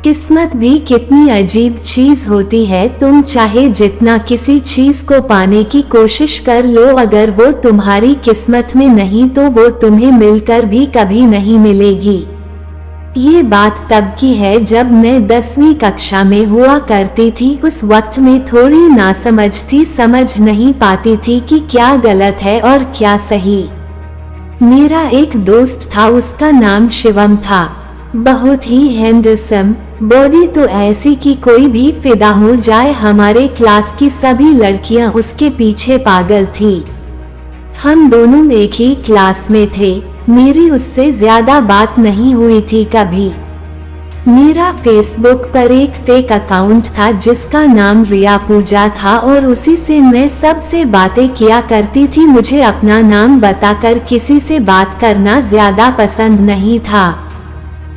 किस्मत भी कितनी अजीब चीज होती है। तुम चाहे जितना किसी चीज को पाने की कोशिश कर लो, अगर वो तुम्हारी किस्मत में नहीं तो वो तुम्हें मिलकर भी कभी नहीं मिलेगी। ये बात तब की है जब मैं 10वीं कक्षा में हुआ करती थी। उस वक्त में थोड़ी नासमझ थी, समझ नहीं पाती थी कि क्या गलत है और क्या सही। मेरा एक दोस्त था, उसका नाम शिवम था। बहुत ही हैंडसम, बॉडी तो ऐसी कि कोई भी फिदा हो जाए। हमारे क्लास की सभी लड़कियां उसके पीछे पागल थी। हम दोनों एक ही क्लास में थे। मेरी उससे ज्यादा बात नहीं हुई थी कभी। मेरा फेसबुक पर एक फेक अकाउंट था जिसका नाम रिया पूजा था और उसी से मैं सबसे बातें किया करती थी। मुझे अपना नाम बताकर किसी से बात करना ज्यादा पसंद नहीं था।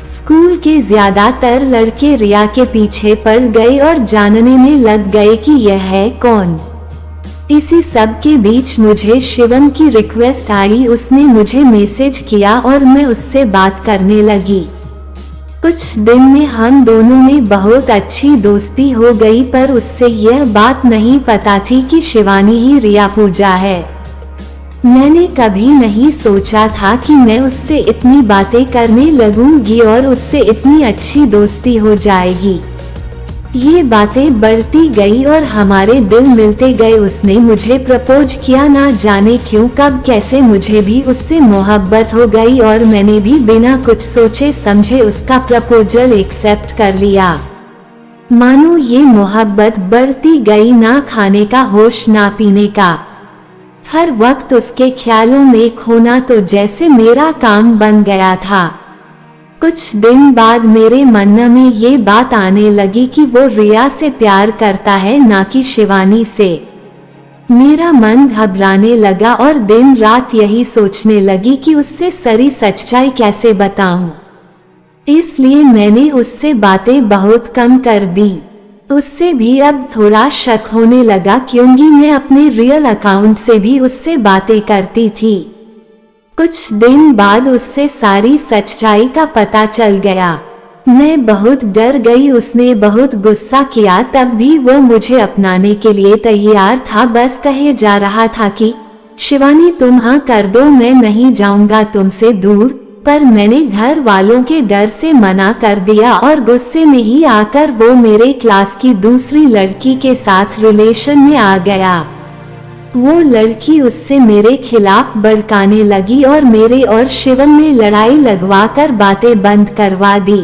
स्कूल के ज्यादातर लड़के रिया के पीछे पड़ गए और जानने में लग गए कि यह है कौन। इसी सब के बीच मुझे शिवम की रिक्वेस्ट आई। उसने मुझे मैसेज किया और मैं उससे बात करने लगी। कुछ दिन में हम दोनों में बहुत अच्छी दोस्ती हो गई, पर उससे यह बात नहीं पता थी कि शिवानी ही रिया पूजा है। मैंने कभी नहीं सोचा था कि मैं उससे इतनी बातें करने लगूंगी और उससे इतनी अच्छी दोस्ती हो जाएगी। ये बातें बढ़ती गई और हमारे दिल मिलते गए। उसने मुझे प्रपोज किया, ना जाने क्यों कब कैसे मुझे भी उससे मोहब्बत हो गई और मैंने भी बिना कुछ सोचे समझे उसका प्रपोजल एक्सेप्ट कर लिया। मानो ये मोहब्बत बढ़ती गई, ना खाने का होश ना पीने का। हर वक्त उसके ख्यालों में खोना तो जैसे मेरा काम बन गया था। कुछ दिन बाद मेरे मन में ये बात आने लगी कि वो रिया से प्यार करता है, ना कि शिवानी से। मेरा मन घबराने लगा और दिन रात यही सोचने लगी कि उससे सारी सच्चाई कैसे बताऊं। इसलिए मैंने उससे बातें बहुत कम कर दी। उससे भी अब थोड़ा शक होने लगा, क्योंकि मैं अपने रियल अकाउंट से भी उससे बातें करती थी। कुछ दिन बाद उससे सारी सच्चाई का पता चल गया। मैं बहुत डर गई। उसने बहुत गुस्सा किया, तब भी वो मुझे अपनाने के लिए तैयार था। बस कहे जा रहा था कि शिवानी तुम हाँ कर दो, मैं नहीं जाऊंगा तुमसे दूर। पर मैंने घर वालों के डर से मना कर दिया और गुस्से में ही आकर वो मेरे क्लास की दूसरी लड़की के साथ रिलेशन में आ गया। वो लड़की उससे मेरे खिलाफ भड़काने लगी और मेरे और शिवम में लड़ाई लगवाकर बातें बंद करवा दी।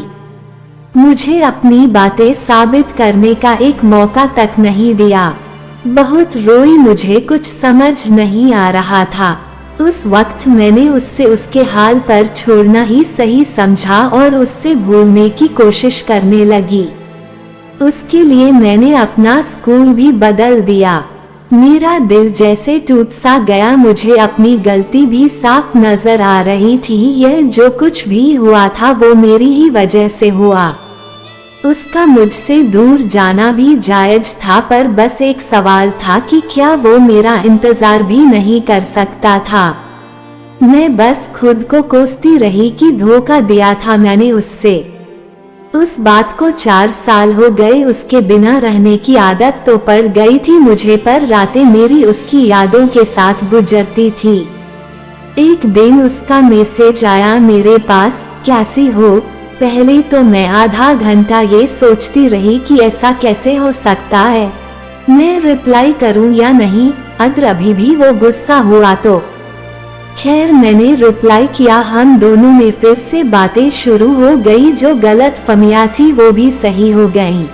मुझे अपनी बातें साबित करने का एक मौका तक नहीं दिया। बहुत रोई, मुझे कुछ समझ नहीं आ रहा था। उस वक्त मैंने उससे उसके हाल पर छोड़ना ही सही समझा और उससे भूलने की कोशिश करने लगी। उसके लिए मैंने अपना स्कूल भी बदल दिया। मेरा दिल जैसे टूट सा गया। मुझे अपनी गलती भी साफ नजर आ रही थी। यह जो कुछ भी हुआ था वो मेरी ही वजह से हुआ। उसका मुझसे दूर जाना भी जायज था, पर बस एक सवाल था कि क्या वो मेरा इंतजार भी नहीं कर सकता था। मैं बस खुद को कोसती रही कि धोखा दिया था मैंने उससे। उस बात को 4 साल हो गए। उसके बिना रहने की आदत तो पड़ गई थी मुझे, पर रातें मेरी उसकी यादों के साथ गुजरती थी। एक दिन उसका मैसेज आया मेरे पास, कैसी हो। पहले तो मैं आधा घंटा ये सोचती रही कि ऐसा कैसे हो सकता है, मैं रिप्लाई करूं या नहीं, अगर अभी भी वो गुस्सा हुआ तो। खैर मैंने रिप्लाई किया। हम दोनों में फिर से बातें शुरू हो गई। जो गलत फहमियां थी वो भी सही हो गईं।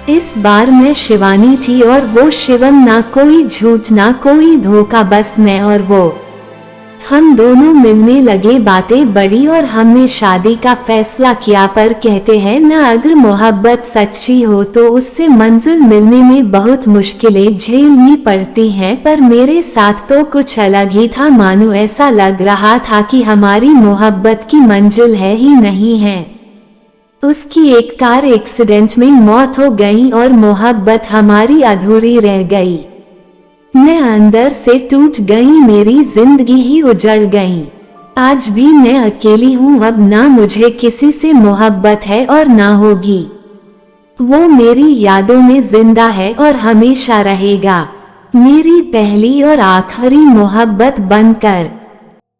इस बार मैं शिवानी थी और वो शिवम। ना कोई झूठ ना कोई धोखा, बस मैं और वो। हम दोनों मिलने लगे, बातें बढ़ी और हमने शादी का फैसला किया। पर कहते हैं ना, अगर मोहब्बत सच्ची हो तो उससे मंजिल मिलने में बहुत मुश्किलें झेलनी पड़ती हैं। पर मेरे साथ तो कुछ अलग ही था। मानो ऐसा लग रहा था कि हमारी मोहब्बत की मंजिल है ही नहीं है। उसकी एक कार एक्सीडेंट में मौत हो गई और मोहब्बत हमारी अधूरी रह गई। मैं अंदर से टूट गई, मेरी जिंदगी ही उजड़ गई। आज भी मैं अकेली हूँ, अब ना मुझे किसी से मोहब्बत है और ना होगी। वो मेरी यादों में जिंदा है और हमेशा रहेगा, मेरी पहली और आखिरी मोहब्बत बनकर।